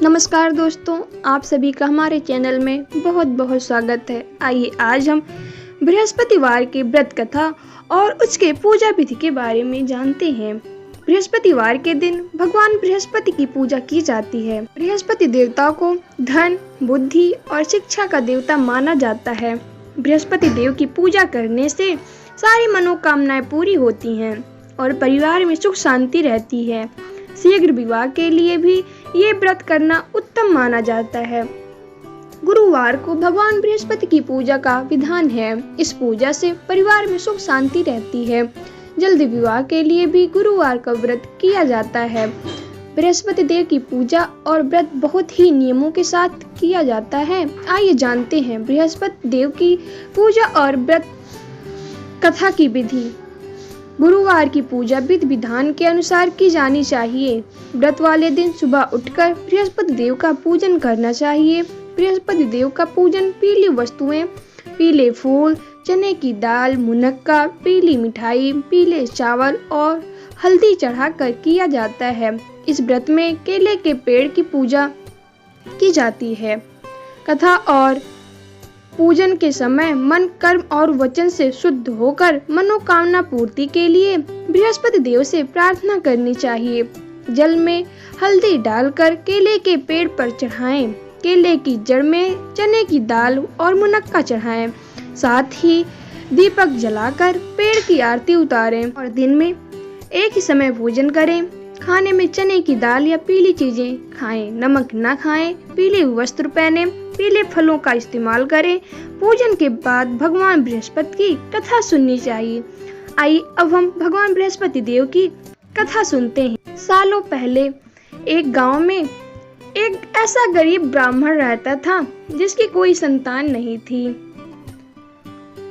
नमस्कार दोस्तों, आप सभी का हमारे चैनल में बहुत बहुत स्वागत है। आइए आज हम बृहस्पतिवार की व्रत कथा और उसके पूजा विधि के बारे में जानते हैं। बृहस्पतिवार के दिन भगवान बृहस्पति की पूजा की जाती है। बृहस्पति देवता को धन, बुद्धि और शिक्षा का देवता माना जाता है। बृहस्पति देव की पूजा करने से सारी मनोकामनाएं पूरी होती हैं और परिवार में सुख शांति रहती है। शीघ्र विवाह के लिए भी ये व्रत करना उत्तम माना जाता है। गुरुवार को भगवान बृहस्पति की पूजा का विधान है। इस पूजा से परिवार में सुख शांति रहती है। जल्दी विवाह के लिए भी गुरुवार का व्रत किया जाता है। बृहस्पति देव की पूजा और व्रत बहुत ही नियमों के साथ किया जाता है। आइए जानते हैं बृहस्पति देव की पूजा और व्रत कथा की विधि। गुरुवार की पूजा विधि विधान के अनुसार की जानी चाहिए। व्रत वाले दिन सुबह उठकर बृहस्पति देव का पूजन करना चाहिए। बृहस्पति देव का पूजन पीली वस्तुएं, पीले फूल, चने की दाल, मुनक्का, पीली मिठाई, पीले चावल और हल्दी चढ़ाकर किया जाता है। इस व्रत में केले के पेड़ की पूजा की जाती है। कथा और पूजन के समय मन, कर्म और वचन से शुद्ध होकर मनोकामना पूर्ति के लिए बृहस्पति देव से प्रार्थना करनी चाहिए। जल में हल्दी डालकर केले के पेड़ पर चढ़ाएं। केले की जड़ में चने की दाल और मुनक्का चढ़ाएं। साथ ही दीपक जलाकर पेड़ की आरती उतारें और दिन में एक ही समय भोजन करें। खाने में चने की दाल या पीली चीजें खाएं, नमक न खाएं, पीले वस्त्र पहने, पीले फलों का इस्तेमाल करें। पूजन के बाद भगवान बृहस्पति की कथा सुननी चाहिए। आइए अब हम भगवान बृहस्पति देव की कथा सुनते हैं। सालों पहले एक गांव में एक ऐसा गरीब ब्राह्मण रहता था जिसकी कोई संतान नहीं थी।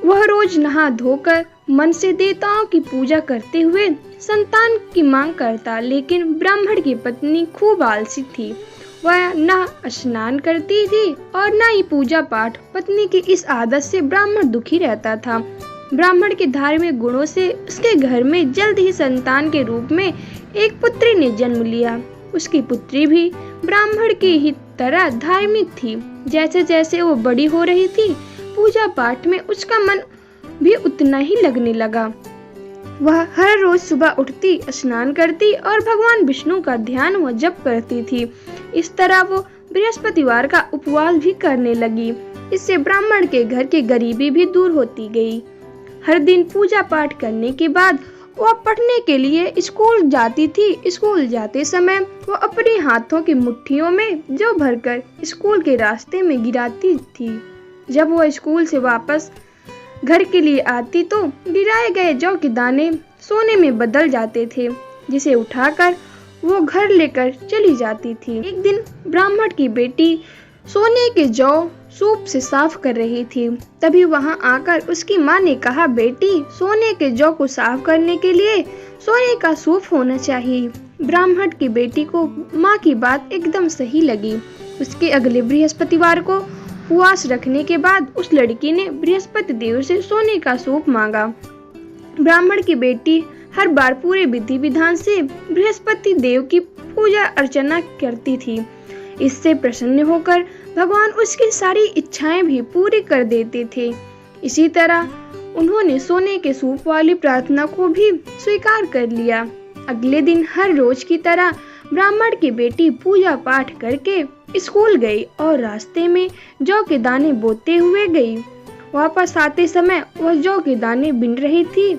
वह रोज नहा धोकर मन से देवताओं की पूजा करते हुए संतान की मांग करता, लेकिन ब्राह्मण की पत्नी खूब आलसी थी। वह न स्नान करती थी और न ही पूजा पाठ। पत्नी की इस आदत से ब्राह्मण दुखी रहता था। ब्राह्मण के धार्मिक गुणों से उसके घर में जल्द ही संतान के रूप में एक पुत्री ने जन्म लिया। उसकी पुत्री भी ब्राह्मण की ही तरह धार्मिक थी। जैसे जैसे वो बड़ी हो रही थी, पूजा पाठ में उसका मन भी उतना ही लगने लगा। वह हर रोज सुबह उठती, स्नान करती और भगवान विष्णु का ध्यान व जप करती थी। इस तरह वो बृहस्पतिवार का उपवास भी करने लगी। इससे ब्राह्मण के घर की गरीबी भी दूर होती गई। हर दिन पूजा पाठ करने के बाद वह पढ़ने के लिए स्कूल जाती थी। स्कूल जाते समय वो अपने हाथों की मुट्ठियों में जौ भरकर स्कूल के रास्ते में गिराती थी। जब वह स्कूल से वापस घर के लिए आती तो गिराए गए जौ के दाने सोने में बदल जाते थे, जिसे उठाकर वो घर लेकर चली जाती थी। एक दिन ब्राह्मण की बेटी सोने के जौ सूप से साफ कर रही थी। तभी वहां आकर उसकी माँ ने कहा, बेटी, सोने के जौ को साफ करने के लिए सोने का सूप होना चाहिए। ब्राह्मण की बेटी को माँ की बात एकदम सही लगी। उसके अगले बृहस्पतिवार को उपवास रखने के बाद उस लड़की ने बृहस्पति देव से सोने का सूप मांगा। ब्राह्मण की बेटी हर बार पूरे विधि विधान से बृहस्पति देव की पूजा अर्चना करती थी। इससे प्रसन्न होकर भगवान उसकी सारी इच्छाएं भी पूरी कर देते थे। इसी तरह उन्होंने सोने के सूप वाली प्रार्थना को भी स्वीकार कर लिया। अगले दिन हर रोज की तरह ब्राह्मण की बेटी पूजा पाठ करके स्कूल गई और रास्ते में जौ के दाने बोते हुए गई। वापस आते समय वह जौ के दाने बिन रही थी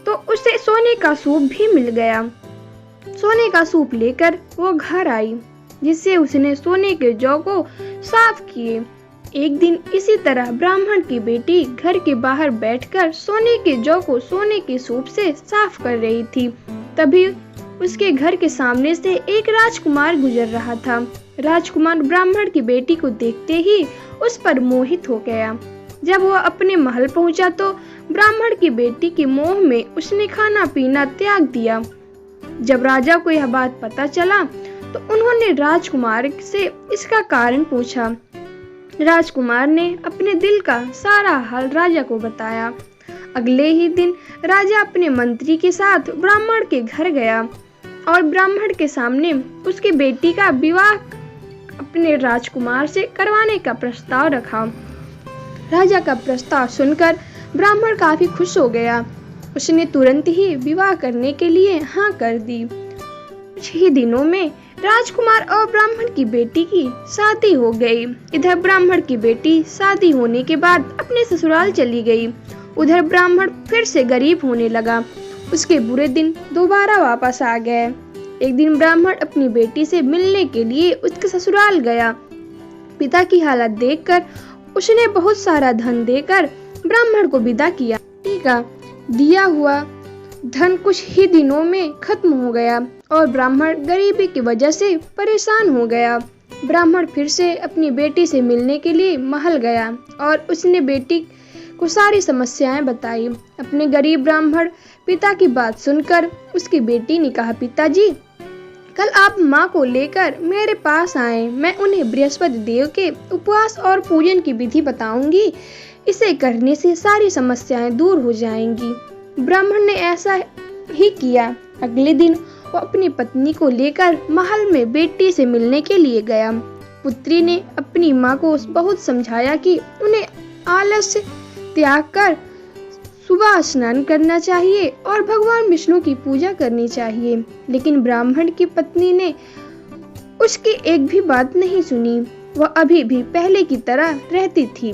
तो उसे सोने का सूप भी मिल गया। सोने का सूप लेकर वो घर आई, जिससे उसने सोने के जौ को साफ किए। एक दिन इसी तरह ब्राह्मण की बेटी घर के बाहर बैठकर सोने के जौ को सोने के सूप से साफ कर रही थी। तभी उसके घर के सामने से एक राजकुमार गुजर रहा था। राजकुमार ब्राह्मण की बेटी को देखते ही उस पर मोहित हो गया। जब वह अपने महल पहुंचा तो ब्राह्मण की बेटी के मोह में उसने खाना पीना त्याग दिया। जब राजा को यह बात पता चला तो उन्होंने राजकुमार से इसका कारण पूछा। राजकुमार ने अपने दिल का सारा हाल राजा को बताया। अगले ही दिन राजा अपने मंत्री के साथ ब्राह्मण के घर गया और ब्राह्मण के सामने उसकी बेटी का विवाह अपने राजकुमार से करवाने का प्रस्ताव रखा। राजा का प्रस्ताव सुनकर ब्राह्मण काफी खुश हो गया। उसने तुरंत ही विवाह करने के लिए हाँ कर दी। कुछ ही दिनों में राजकुमार और ब्राह्मण की बेटी की शादी हो गई। इधर ब्राह्मण की बेटी शादी होने के बाद अपने ससुराल चली गई। उधर ब्राह्मण फिर से गरीब होने लगा। उसके बुरे दिन दोबारा वापस आ गए। एक दिन ब्राह्मण अपनी बेटी से मिलने के लिए उसके ससुराल गया। पिता की हालत देखकर उसने बहुत सारा धन देकर ब्राह्मण को विदा किया। बेटी का दिया हुआ धन कुछ ही दिनों में खत्म हो गया और ब्राह्मण गरीबी की वजह से परेशान हो गया। ब्राह्मण फिर से अपनी बेटी से मिलने के लिए महल गया और उसने बेटी को सारी समस्याएं बताई। अपने गरीब ब्राह्मण पिता की बात सुनकर उसकी बेटी ने कहा, पिताजी, कल आप माँ को लेकर मेरे पास आए। मैं उन्हें बृहस्पति देव के उपवास और पूजन की विधि बताऊंगी। इसे करने से सारी समस्याएं दूर हो जाएंगी। ब्राह्मण ने ऐसा ही किया। अगले दिन वो अपनी पत्नी को लेकर महल में बेटी से मिलने के लिए गया। पुत्री ने अपनी माँ को बहुत समझाया कि उन्हें आलस्य त्याग कर सुबह स्नान करना चाहिए और भगवान विष्णु की पूजा करनी चाहिए, लेकिन ब्राह्मण की पत्नी ने उसकी एक भी बात नहीं सुनी। वह अभी भी पहले की तरह रहती थी।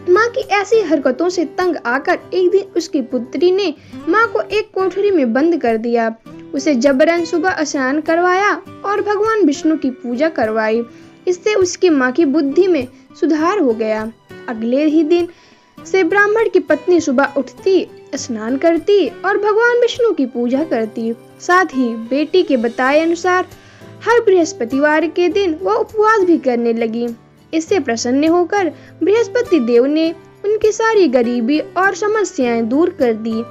माँ की ऐसी हरकतों से तंग आकर एक दिन उसकी पुत्री ने माँ को एक कोठरी में बंद कर दिया। उसे जबरन सुबह स्नान करवाया और भगवान विष्णु की पूजा करवाई। इससे उसकी माँ की बुद्धि में सुधार हो गया। अगले ही दिन से ब्राह्मण की पत्नी सुबह उठती, स्नान करती और भगवान विष्णु की पूजा करती। साथ ही बेटी के बताए अनुसार हर बृहस्पतिवार के दिन वो उपवास भी करने लगी। इससे प्रसन्न होकर बृहस्पति देव ने उनकी सारी गरीबी और समस्याएं दूर कर दी।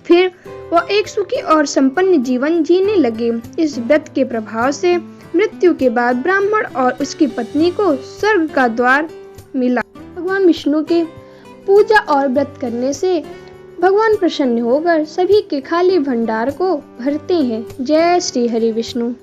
फिर वो एक सुखी और संपन्न जीवन जीने लगे। इस व्रत के प्रभाव से मृत्यु के बाद ब्राह्मण और उसकी पत्नी को स्वर्ग का द्वार मिला। भगवान विष्णु के पूजा और व्रत करने से भगवान प्रसन्न होकर सभी के खाली भंडार को भरते हैं। जय श्री हरि विष्णु।